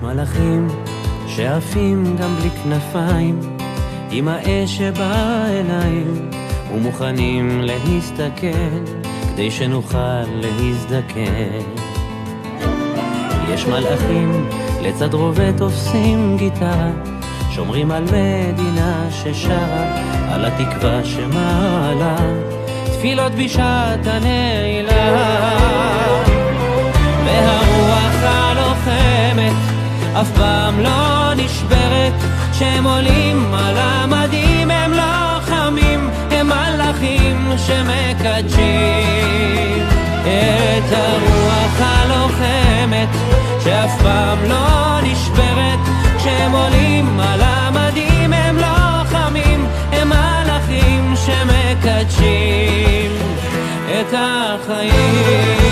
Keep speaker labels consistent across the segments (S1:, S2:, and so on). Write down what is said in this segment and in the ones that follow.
S1: מלאכים שעפים גם בלי כנפיים, עם האש שבעיניים, ומוכנים להסתכל כדי שנוכל להזדקן. יש מלאכים לצד רובה תופסים גיטרה, שומרים על מדינה ששרה, על התקווה שמעלה תפילות בשעת הנעילה. והרוח הלוחמת אף פעם לא נשברת, שהם עולים על המדים הם לוחמים, הם מלאכים שמקדשים את הרוח הלוחמת שאף פעם לא נשברת, כשהם עולים על המדים הם לוחמים, הם מלאכים שמקדשים את החיים.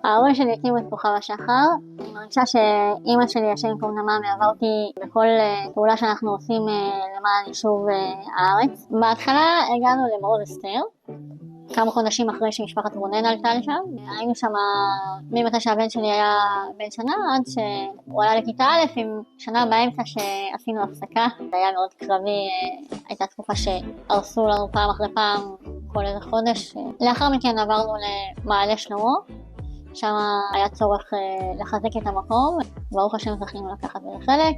S2: ההורים שלי הקימו את כוכב השחר. אני מרגישה שאימא שלי, השם ייקום דמה, מלווה אותי בכל פעולה שאנחנו עושים למען יישוב הארץ. בהתחלה הגענו למעוז אסתר, כמה חודשים אחרי שמשפחת רונן עלתה לשם. היינו שם ממתי שהבן שלי היה בן שנה עד שהוא עלה לכיתה א', עם שנה באמצע שעשינו הפסקה. זה היה מאוד קרבי, הייתה תקופה שהרסו לנו פעם אחרי פעם כל איזה חודש. לאחר מכן עברנו למעלה שלמה, שם היה צורך לחזק את המקום. ברוך השם זכינו לקחת בזה חלק,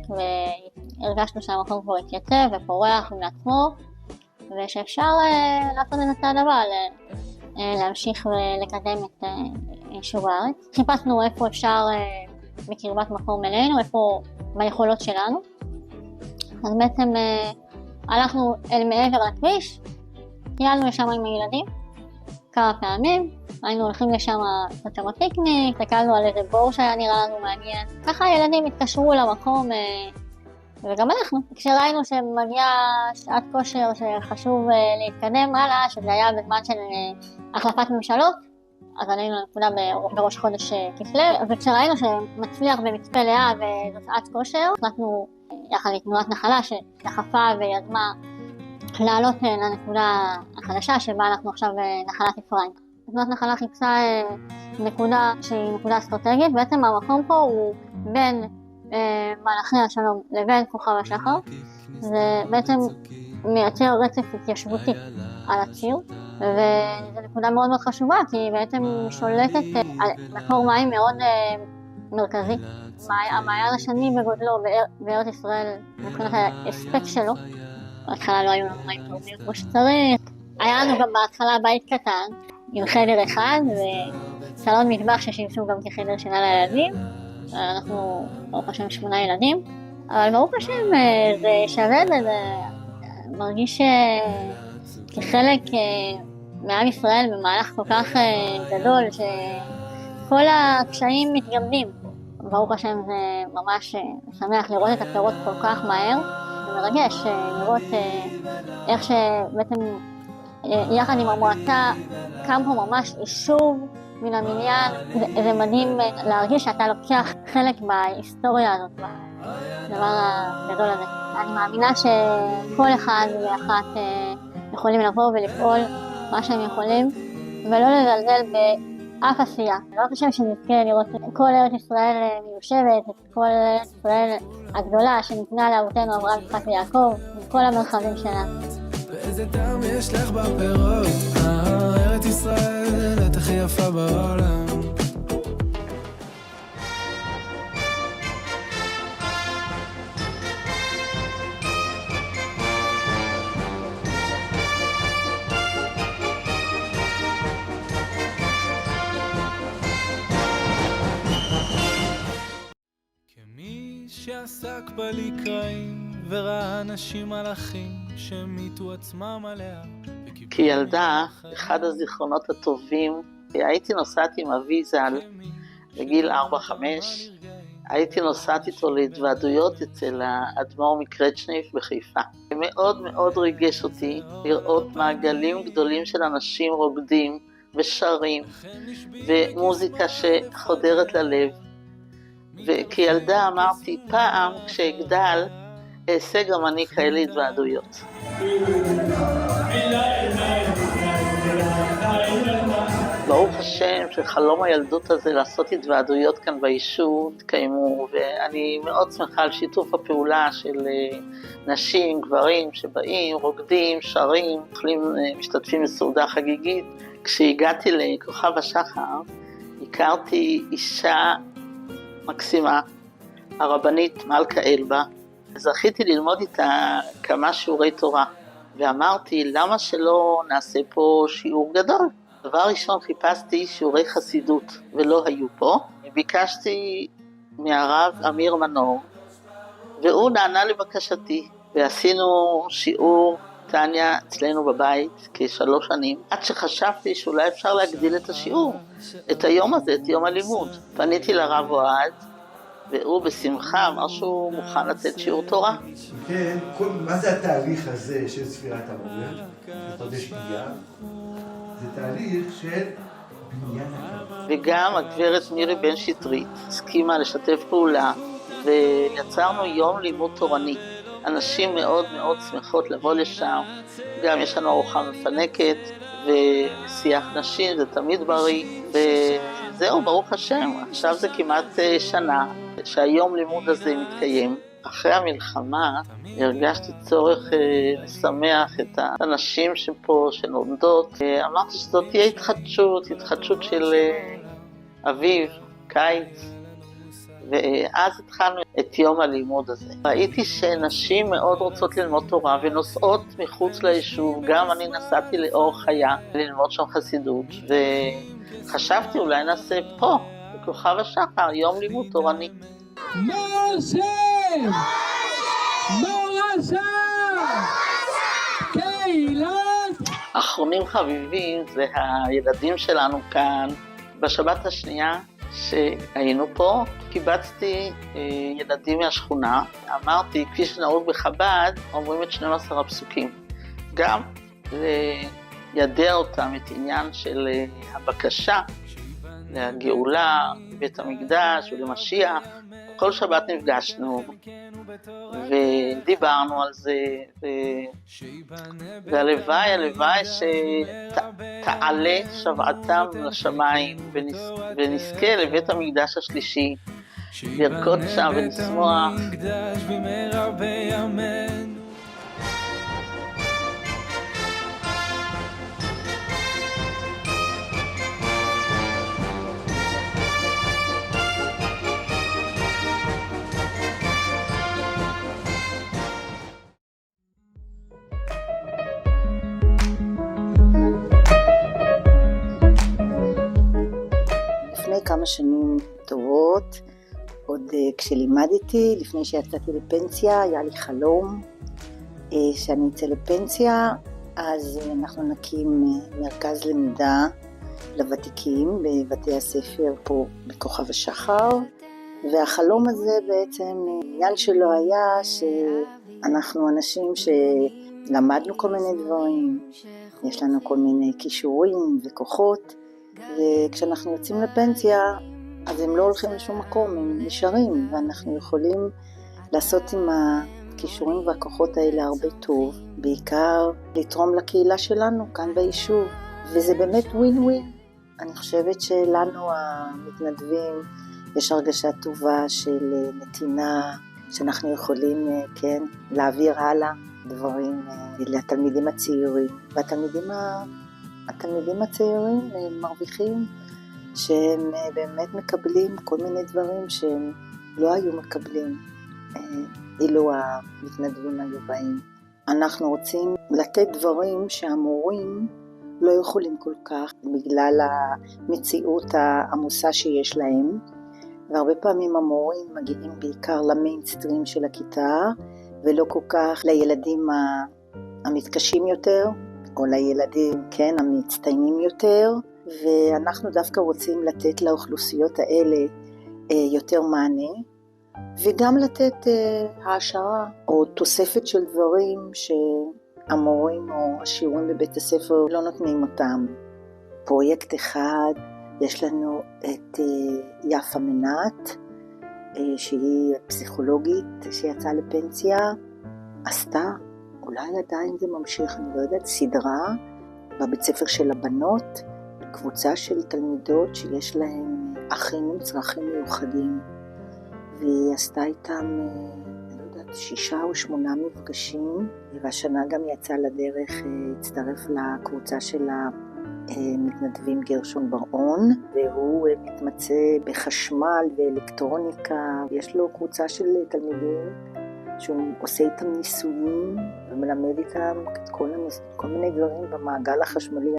S2: והרגשנו שהמקום כבר התייצב ופורח מעצמו, ושאפשר לעשות את הצעד הבא, להמשיך ולקדם את יישוב הארץ. חיפשנו איפה אפשר בקרבת מקום אלינו, איפה ביכולות שלנו. אז בעצם הלכנו אל מעבר לכביש, טיילנו לשם עם הילדים כמה פעמים, היינו הולכים לשם קצת פיקניק, הסתכלנו על איזה בור שהיה נראה לנו מעניין. ככה הילדים התקשרו למקום, וגם אנחנו. כשראינו שמגיעה שעת כושר שחשוב להתקדם הלאה, שזה היה בזמן של החלפת ממשלות, אז עלינו לנקודה בראש חודש כסלו, וכשראינו שמצליח במצפה לאה וזאת שעת כושר, החלטנו יחד לתנועת נחלה שדחפה ויזמה לעלות לנקודה החדשה שבה אנחנו עכשיו נחלת אפרים. תנועת נחלה חיפשה נקודה שהיא נקודה אסטרטגית. בעצם המקום פה הוא בין מלאכי השלום לבין כוכב השחר. זה בעצם מייצר רצף התיישבותי על הציר, וזו נקודה מאוד מאוד חשובה כי היא בעצם שולטת על מקור מים מאוד מרכזי. המעיין השני בגודלו בארץ ישראל מבחינת האספקט שלו. בהתחלה לא היו לנו מים טובים כמו שצריך. היה לנו גם בהתחלה בית קטן עם חדר אחד וסלון מטבח ששימשו גם כחדר שינה לילדים. אנחנו ברוך השם 8 ילדים, אבל ברוך השם זה שווה, זה מרגיש כחלק מעם ישראל במהלך כל כך גדול שכל הקשיים מתגמדים. ברוך השם זה ממש משמח לראות את הפירות כל כך מהר. זה מרגש לראות איך שבעצם יחד עם המועצה קם פה ממש יישוב מן המניין. זה מדהים להרגיש שאתה לוקח חלק בהיסטוריה הזאת, בדבר הגדול הזה. אני מאמינה שכל אחד ואחת יכולים לבוא ולפעול מה שהם יכולים ולא לזלזל באף עשייה. אני לא חושב שנזכה לראות את כל ארץ ישראל מיושבת, את כל ארץ ישראל הגדולה שניתנה לאבותינו אברהם, יצחק ויעקב, עם כל המרחבים שלה.
S3: ואיזה טעם יש לך בפירות, ארץ ישראל את הכי יפה בעולם. כמי שעסק בלקראים וראה אנשים מלאכים שמיתו עצמם עליה.
S4: כילדה, אחד הזיכרונות הטובים, הייתי נוסעת עם אבי ז"ל בגיל 4-5, הייתי נוסעת איתו להתוועדויות אצל האדמו"ר מקרצ'ניב בחיפה. מאוד מאוד ריגש אותי לראות מעגלים גדולים של אנשים רוקדים ושרים ומוזיקה שחודרת ללב. וכילדה אמרתי, פעם כשאגדל אעשה גם אני כאלה התוועדויות. ברוך השם שחלום הילדות הזה לעשות התוועדויות כאן ביישוב התקיימו, ואני מאוד שמחה על שיתוף הפעולה של נשים, גברים שבאים, רוקדים, שרים, משתתפים בסעודה חגיגית. כשהגעתי לכוכב השחר הכרתי אישה מקסימה, הרבנית מלכה אלבה, זכיתי ללמוד איתה כמה שיעורי תורה, ואמרתי למה שלא נעשה פה שיעור גדול. דבר ראשון חיפשתי שיעורי חסידות ולא היו פה, ביקשתי מהרב אמיר מנור והוא נענה לבקשתי, ועשינו שיעור טניה אצלנו בבית כ3 שנים, עד שחשבתי שאולי אפשר להגדיל את השיעור, את היום הזה, את יום הלימוד. פניתי לרב אוהד והוא בשמחה אמר שהוא מוכן לתת שיעור תורה.
S5: כן, מה זה התהליך הזה של ספירת המורה? חודש אייר? זה תהליך של בניין הקו.
S4: וגם הגברת מירי בן שטרית הסכימה לשתף פעולה, ויצרנו יום לימוד תורני. אנשים מאוד מאוד שמחות לבוא לשם, גם יש לנו ארוחה מפנקת ושיח נשים, זה תמיד בריא, וזהו, ברוך השם. עכשיו זה כמעט שנה שהיום לימוד הזה מתקיים. אחרי המלחמה הרגשתי צורך לשמח את האנשים שפה שנולדות. אמרתי שזאת תהיה התחדשות של אביב, קיץ, ואז התחלנו את יום הלימוד הזה. ראיתי שנשים מאוד רוצות ללמוד תורה ונוסעות מחוץ ליישוב, גם אני נסעתי לאור חיה ללמוד שם חסידות, וחשבתי אולי נעשה פה, בכוכב השחר, יום לימוד תורני.
S1: מורשת! מורשת! קהילת!
S4: אחרונים חביבים זה הילדים שלנו כאן. בשבת השנייה שהיינו פה, קיבצתי ילדים מהשכונה, אמרתי, כפי שנהוג בחב"ד, אומרים את 12 הפסוקים. גם לידע אותם את עניין של הבקשה לגאולה, בית המקדש ולמשיח. כל שבת נפגשנו ודיברנו על זה, והלוואי שתעלה שבעתם לשמיים ונזכה לבית המקדש השלישי, לרקוד שם ולשמוח.
S6: לפני כמה שנים טובות, עוד כשלימדתי, לפני שיצאתי לפנסיה, היה לי חלום שאני אצא לפנסיה, אז אנחנו נקים מרכז למידה לוותיקים בבתי הספר פה בכוכב השחר, והחלום הזה בעצם, העניין שלו היה שאנחנו אנשים שלמדנו כל מיני דברים, יש לנו כל מיני כישורים וכוחות, וכשאנחנו יוצאים לפנסיה, אז הם לא הולכים לשום מקום, הם נשארים, ואנחנו יכולים לעשות עם הכישורים והכוחות האלה הרבה טוב, בעיקר לתרום לקהילה שלנו כאן ביישוב, וזה באמת ווין ווין. אני חושבת שלנו המתנדבים יש הרגשה טובה של נתינה, שאנחנו יכולים כן להעביר הלאה דברים לתלמידים הצעירים, והתלמידים הצעירים מרוויחים שהם באמת מקבלים כל מיני דברים שהם לא היו מקבלים אילו המתנדבים היו באים. אנחנו רוצים לתת דברים שהמורים לא יכולים כל כך בגלל המציאות העמוסה שיש להם, והרבה פעמים המורים מגיעים בעיקר למיינסטרים של הכיתה ולא כל כך לילדים המתקשים יותר או לילדים כן המצטיינים יותר, ואנחנו דווקא רוצים לתת לאוכלוסיות האלה יותר מענה, וגם לתת העשרה או תוספת של דברים שהמורים או השיעורים בבית הספר לא נותנים אותם. פרויקט אחד, יש לנו את יפה מנת, שהיא פסיכולוגית שיצאה לפנסיה, עשתה, אולי עדיין זה ממשיך, אני לא יודעת, סדרה בבית ספר של הבנות, קבוצה של תלמידות שיש להן אחים עם צרכים מיוחדים, והיא עשתה איתם, לא יודעת, 6 או 8 מפגשים, והשנה גם יצאה לדרך, הצטרף לקבוצה של המתנדבים גרשון בר-און, והוא מתמצא בחשמל ואלקטרוניקה. יש לו קבוצה של תלמידים שהוא עושה איתם ניסויים ומלמד איתם כל מיני דברים במעגל החשמלי,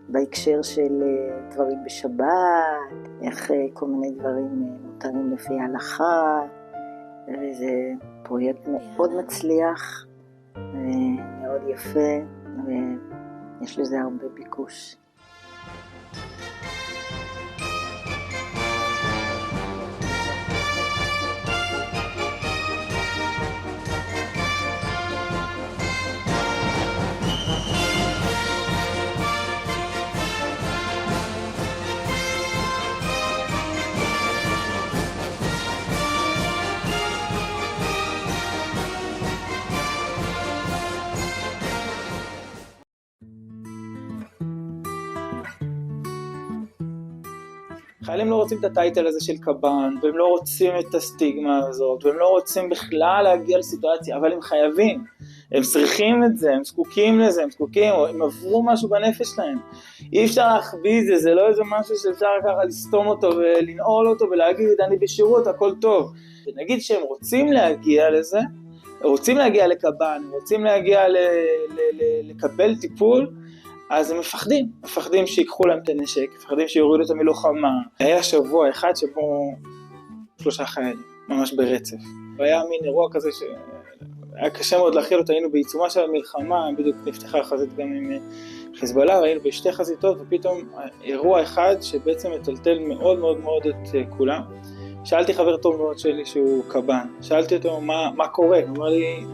S6: בהקשר של דברים בשבת, איך כל מיני דברים מותרים לפי ההלכה, וזה פרויקט מאוד מצליח ומאוד יפה, ויש לזה הרבה ביקוש.
S7: חיילים לא רוצים את הטייטל הזה של קב"ן, והם לא רוצים את הסטיגמה הזאת, והם לא רוצים בכלל להגיע לסיטואציה, אבל הם חייבים, הם צריכים את זה, הם זקוקים לזה, הם עברו משהו בנפש שלהם. אי אפשר להחביא את זה, זה לא איזה משהו שאפשר ככה לסתום אותו ולנעול אותו ולהגיד, אני בשירות, הכל טוב. ונגיד שהם רוצים להגיע לזה, רוצים להגיע לקב"ן, רוצים להגיע לקבל טיפול, אז הם מפחדים שיקחו להם את הנשק, מפחדים שיורידו אותם מלוחמה. היה שבוע אחד שבו 3 חיילים, ממש ברצף. והיה מין אירוע כזה שהיה קשה מאוד להכיל אותו, היינו בעיצומה של המלחמה, בדיוק נפתחה חזית גם עם חיזבאללה, היינו בשתי חזיתות, ופתאום אירוע אחד שבעצם מטלטל מאוד מאוד מאוד את כולם. שאלתי חבר טוב מאוד שלי שהוא קב"ן, שאלתי אותו מה קורה, הוא אמר לי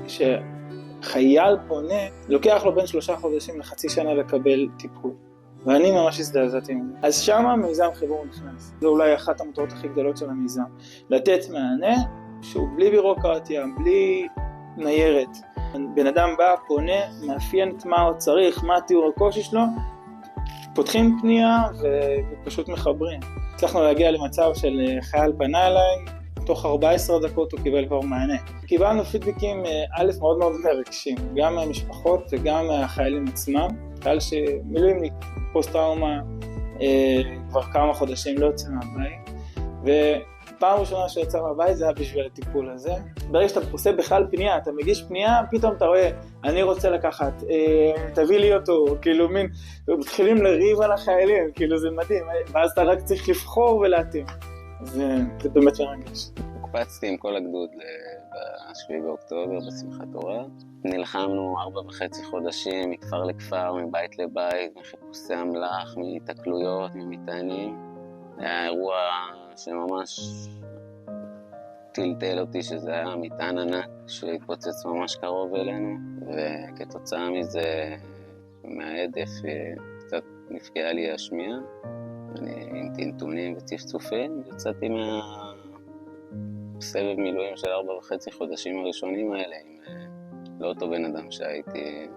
S7: חייל פונה, לוקח לו בין 3 חודשים לחצי שנה לקבל טיפול. ואני ממש הזדעזעתי מזה. אז שמה מיזם חיבור נכנס. זו אולי אחת המטרות הכי גדולות של המיזם. לתת מענה שהוא בלי בירוקרטיה, בלי ניירת. בן אדם בא, פונה, מאפיין את מה הוא צריך, מה תיאור הקושי שלו, פותחים פנייה ופשוט מחברים. הצלחנו להגיע למצב של חייל פנה אליי, תוך 14 דקות הוא קיבל כבר מענה. קיבלנו פידבקים א' מאוד מאוד מרגשים, גם מהמשפחות וגם מהחיילים עצמם. חייל שמילואימניק פוסט-טראומה כבר כמה חודשים לא יוצא מהבית, ופעם ראשונה שיצא מהבית זה היה בשביל הטיפול הזה. ברגע שאתה עושה בכלל פנייה, אתה מגיש פנייה, פתאום אתה רואה, אני רוצה לקחת, תביא לי אותו, כאילו מין, מתחילים לריב על החיילים, כאילו זה מדהים, ואז אתה רק צריך לבחור ולהתאים. זה באמת מרגש.
S8: הוקפצתי עם כל הגדוד ב-7 באוקטובר בשמחת תורה. נלחמנו 4.5 חודשים מכפר לכפר, מבית לבית, מחיפושי אמל"ח, מתקלויות, ממטענים. היה אירוע שממש טלטל אותי, שזה היה מטען ענק שהתפוצץ ממש קרוב אלינו, וכתוצאה מזה מהעדף קצת נפגעה לי השמיעה. אני עם טינטונים וצפצופים, יצאתי מהסבב מילואים של 4.5 חודשים הראשונים האלה, עם לא אותו בן אדם שהייתי,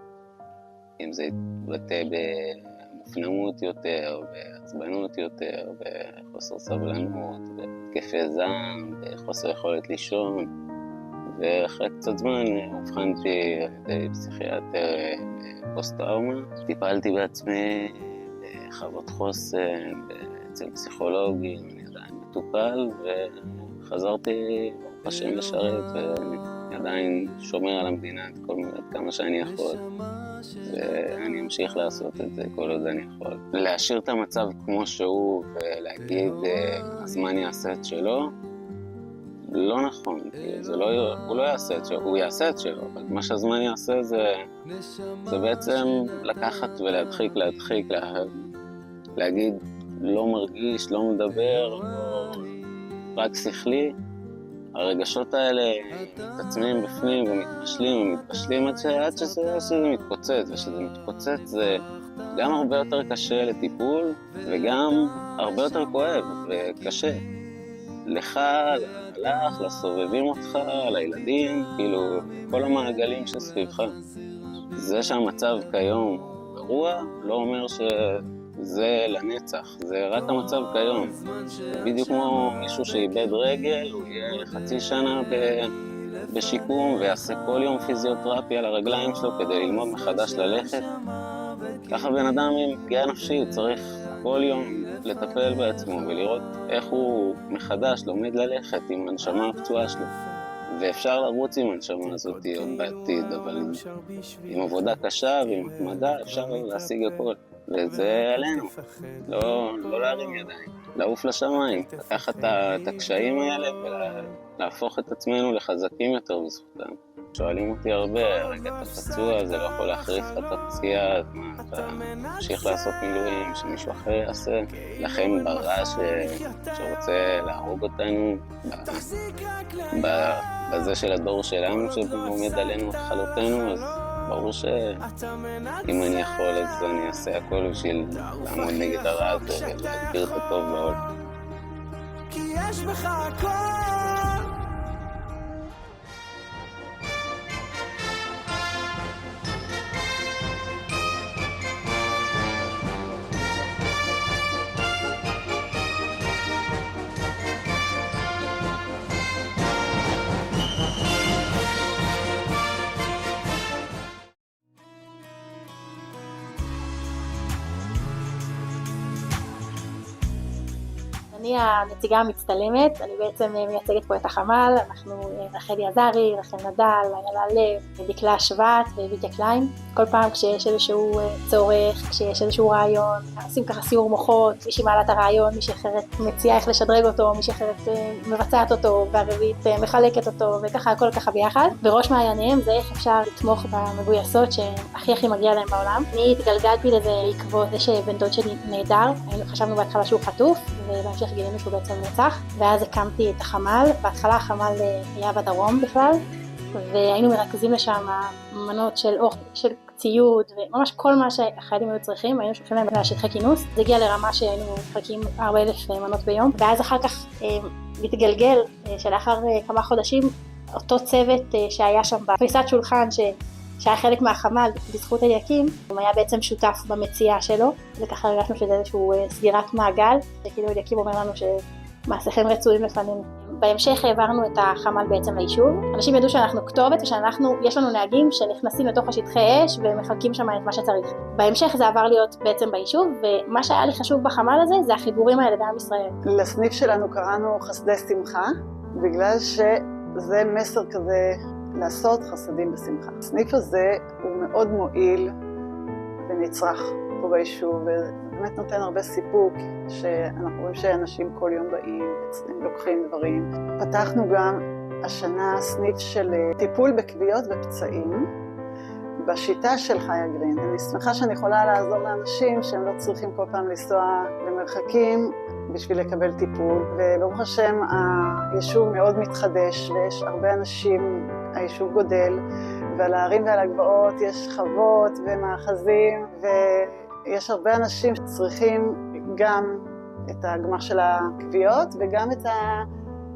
S8: אם זה התבטא במופנמות יותר, בעצבנות יותר, בחוסר סבלנות, בהתקפי זעם, בחוסר יכולת לישון, ואחרי קצת זמן הובחנתי על ידי פסיכיאטר פוסט-טראומה. טיפלתי בעצמי חוות חוסן, אצל פסיכולוגים, אני עדיין מטופל, וחזרתי ברוך השם לשרת, ואני עדיין שומר על המדינה עד כמה שאני יכול, ואני אמשיך לעשות את זה כל עוד אני יכול. להשאיר את המצב כמו שהוא ולהגיד הזמן יעשה את שלו, לא נכון, הוא לא יעשה את שלו, הוא יעשה את שלו, אבל מה שהזמן יעשה זה בעצם לקחת ולהדחיק, להגיד לא מרגיש, לא מדבר, רק שכלי. הרגשות האלה מתעצמים בפנים ומתבשלים עד שזה מתפוצץ, ושזה מתפוצץ זה גם הרבה יותר קשה לטיפול וגם הרבה יותר כואב וקשה. לך, לסובבים אותך, לילדים, כאילו כל המעגלים שסביבך. זה שהמצב כיום גרוע לא אומר זה לנצח, זה רק המצב כיום. בדיוק כמו מישהו שאיבד רגל, הוא יהיה חצי שנה בשיקום ויעשה כל יום פיזיותרפיה לרגליים שלו כדי ללמוד מחדש ללכת. ככה בן אדם עם פגיעה נפשית צריך כל יום לטפל בעצמו ולראות איך הוא מחדש לומד ללכת עם הנשמה הפצועה שלו. ואפשר לרוץ עם הנשמה הזאת עוד בעתיד, אבל עם עבודה קשה ועם התמדה אפשר להשיג הכל. וזה עלינו, לא להרים ידיים, לעוף לשמיים, לקחת את הקשיים האלה ולהפוך את עצמנו לחזקים יותר בזכותם. שואלים אותי הרבה, רגע אתה פצוע, זה לא יכול להחריף את הפציעה, אתה ממשיך לעשות מילואים, שמישהו אחר יעשה. לכם ברע שרוצה להרוג אותנו, בזה של הדור שלנו שעומד עלינו לכלותנו, אז ברור שאם אני יכול אז אני אעשה הכל בשביל לעמוד נגד הרע הזה ולהגביר את הטוב בעולם.
S3: כי יש בך הכל.
S9: אני הנציגה המצטלמת, אני בעצם מייצגת פה את החמ"ל, אנחנו רחלי עזרי, רחל נדל, איילה לב, דקלה שבט ווידיה קליין. כל פעם כשיש איזשהו צורך, כשיש איזשהו רעיון, עושים ככה סיור מוחות, מישהי מעלה את הרעיון, מישהי אחרת מציעה איך לשדרג אותו, מישהי אחרת מבצעת אותו, והרביעית מחלקת אותו, וככה הכל ככה ביחד. בראש מעייניהם זה איך אפשר לתמוך במגויסות שהכי מגיע להם בעולם. אני התגלגלתי לזה בעקבות זה שבן דוד שלי נהדר, חשבנו בהתחלה שהוא חטוף, ובהמשך גילינו שהוא בעצם נרצח, ואז הקמתי את החמ"ל. בהתחלה החמ"ל היה בדרום בכלל, והיינו מרכזים לשם מנות של אוכל, של ציוד, וממש כל מה שהחיילים היו צריכים, היינו שולחים להם לשטחי כינוס. זה הגיע לרמה שהיינו מחלקים 4,000 מנות ביום, ואז אחר כך מתגלגל שלאחר כמה חודשים, אותו צוות שהיה שם בפריסת שולחן שהיה חלק מהחמ"ל בזכות אליקים, הוא היה בעצם שותף במציאה שלו, וככה הרגשנו שזה איזשהו סגירת מעגל, שכאילו אליקים אומר לנו שמעשיכם רצויים לפנינו. בהמשך העברנו את החמ"ל בעצם ליישוב. אנשים ידעו שאנחנו כתובת יש לנו נהגים שנכנסים לתוך השטחי אש ומחלקים שם את מה שצריך. בהמשך זה עבר להיות בעצם ביישוב, ומה שהיה לי חשוב בחמ"ל הזה זה החיבורים האלה בעם ישראל.
S6: לסניף שלנו קראנו חסדי שמחה, בגלל שזה מסר כזה לעשות חסדים בשמחה. הסניף הזה הוא מאוד מועיל ונצרך פה ביישוב, ובאמת נותן הרבה סיפוק, שאנחנו רואים שאנשים כל יום באים, לוקחים דברים. פתחנו גם השנה סניף של טיפול בכוויות ופצעים, בשיטה של חיה גרין. אני שמחה שאני יכולה לעזור לאנשים שהם לא צריכים כל פעם לנסוע למרחקים בשביל לקבל טיפול, וברוך השם היישוב מאוד מתחדש ויש הרבה אנשים, היישוב גודל, ועל הערים ועל הגבעות יש חוות ומאחזים, ויש הרבה אנשים שצריכים גם את הגמר של הכוויות וגם את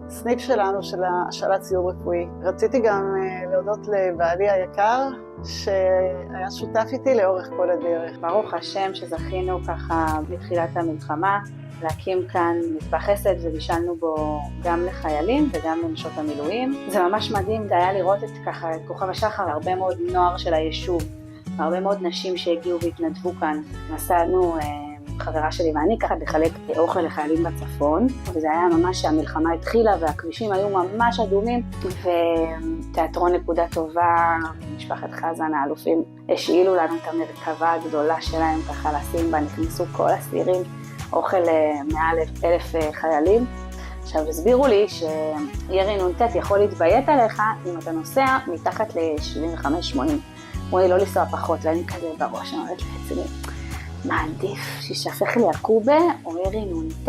S6: הסניף שלנו של השאלת ציוד רפואי. רציתי גם להודות לבעלי היקר שהיה שותף איתי לאורך כל הדרך.
S10: ברוך השם שזכינו ככה בתחילת המלחמה להקים כאן מטבח חסד ובישלנו בו גם לחיילים וגם לנשות המילואים. זה ממש מדהים, זה היה לראות את ככה את כוכב השחר, הרבה מאוד נוער של היישוב, הרבה מאוד נשים שהגיעו והתנדבו כאן. נסענו חברה שלי ואני ככה לחלק אוכל לחיילים בצפון, וזה היה ממש שהמלחמה התחילה והכבישים היו ממש אדומים, ותיאטרון נקודה טובה, משפחת חזן האלופים השאילו לנו את המרכבה הגדולה שלהם ככה לשים בה, נכנסו כל הסירים, אוכל מעל 1,000 חיילים. עכשיו הסבירו לי שירי נ"ט יכול להתביית עליך אם אתה נוסע מתחת ל-75-80. אמרו לי לא לנסוע פחות, ואני כזה בראש, אני אומרת לעצמי, מה עדיף, שישפך לי הקובה או ירי נ"ט?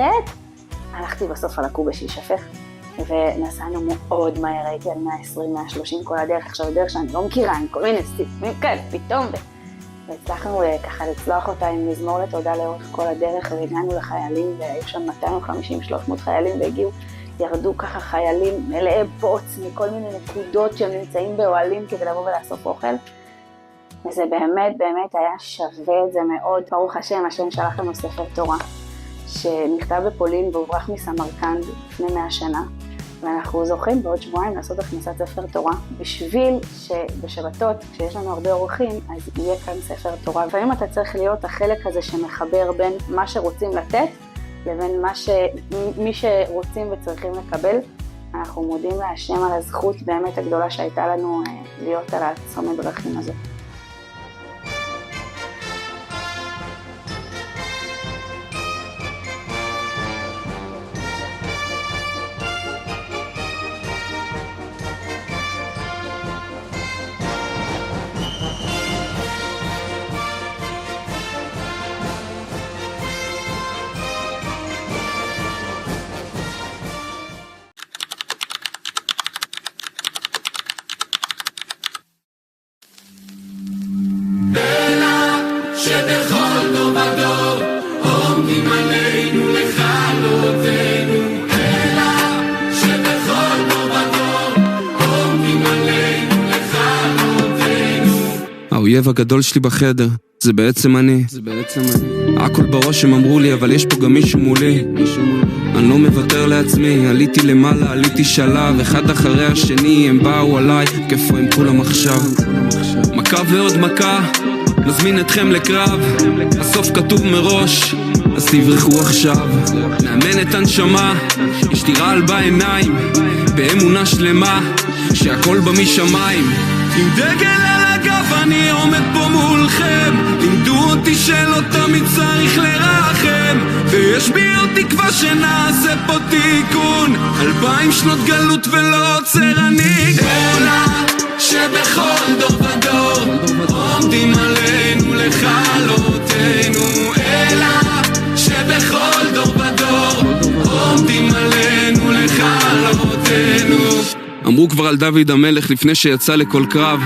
S10: הלכתי בסוף על הקובה שישפך, ונסענו מאוד מהר, הייתי על 120-130 כל הדרך, עכשיו דרך שאני לא מכירה, עם כל מיני סיפורים כאלה, פתאום, והצלחנו ככה לצלוח אותה עם מזמור לתודה לאורך כל הדרך, והגענו לחיילים, והיו שם 250-300 חיילים, והגיעו, ירדו ככה חיילים מלאי בוץ מכל מיני נקודות שהם נמצאים באוהלים כדי לבוא ולאסוף אוכל. וזה באמת באמת היה שווה את זה מאוד. ברוך השם, השם שלח לנו ספר תורה שנכתב בפולין והוברח מסמרקנד לפני 100 שנה, ואנחנו זוכים בעוד שבועיים לעשות הכנסת ספר תורה, בשביל שבשבתות, כשיש לנו הרבה אורחים, אז יהיה כאן ספר תורה. לפעמים אתה צריך להיות החלק הזה שמחבר בין מה שרוצים לתת, לבין מי שרוצים וצריכים לקבל. אנחנו מודים להשם על הזכות באמת הגדולה שהייתה לנו להיות על הצומת דרכים הזה.
S3: שבכל דור ודור עומדים עלינו לכלותנו, אלא שבכל דור ודור עומדים עלינו לכלותנו.
S11: האויב הגדול שלי בחדר, זה בעצם אני. הכל בראש הם אמרו לי, אבל יש פה גם מישהו מולי. אני לא מוותר לעצמי, עליתי למעלה, עליתי שלב, אחד אחרי השני הם באו עליי, כיפה הם כולם עכשיו. מכה ועוד מכה, מזמין אתכם לקרב, הסוף כתוב מראש, אז תברחו עכשיו. מאמן את הנשמה, יש לי רעל בעיניים, באמונה שלמה, שהכל בא משמיים. עם דגל על הגב אני עומד פה מולכם, לימדו אותי שלא תמיד צריך לרחם, ויש בי עוד תקווה שנעשה פה תיקון, 2000 שנות גלות ולא עוצר הניגון.
S3: שבכל דור ודור עומדים עלינו לכלותנו, אלא שבכל דור ודור עומדים עלינו לכלותנו.
S11: אמרו כבר על דוד המלך לפני שיצא לכל קרב,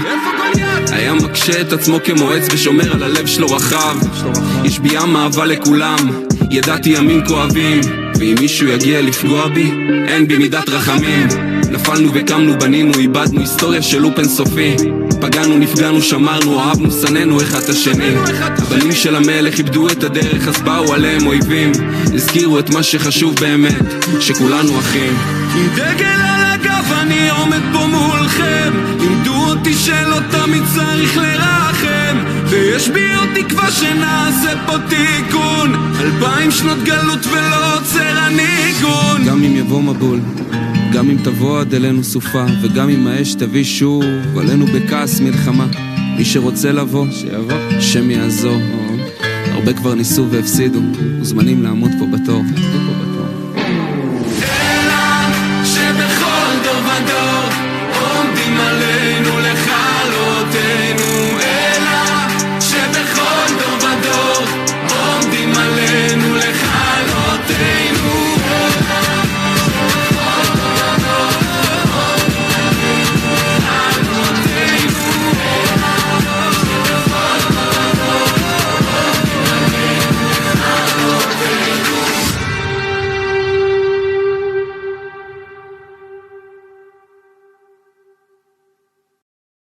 S11: היה מקשה את עצמו כמועץ ושומר על הלב שלו רחב. יש בי עם אהבה לכולם, ידעתי ימים כואבים, ואם מישהו יגיע לפגוע בי, אין בי מידת רחמים. נפלנו וקמנו, בנינו, איבדנו, היסטוריה של לופ אינסופי. פגענו, נפגענו, שמרנו, אהבנו, שנאנו אחד את השני. הבנים של המלך איבדו את הדרך, אז באו עליהם אויבים, הזכירו את מה שחשוב באמת, שכולנו אחים.
S3: עם דגל על הגב אני עומד פה מולכם, לימדו אותי שלא תמיד צריך לרחם, ויש בי עוד תקווה שנעשה פה תיקון, 2000 שנות גלות ולא עוצר הניגון.
S11: גם אם יבוא מבול, גם אם תבוא עד אלינו סופה, וגם אם האש תביא שוב עלינו בכעס מלחמה, מי שרוצה לבוא, שיבוא, שם יעזור. הרבה כבר ניסו והפסידו, מוזמנים לעמוד פה בתור.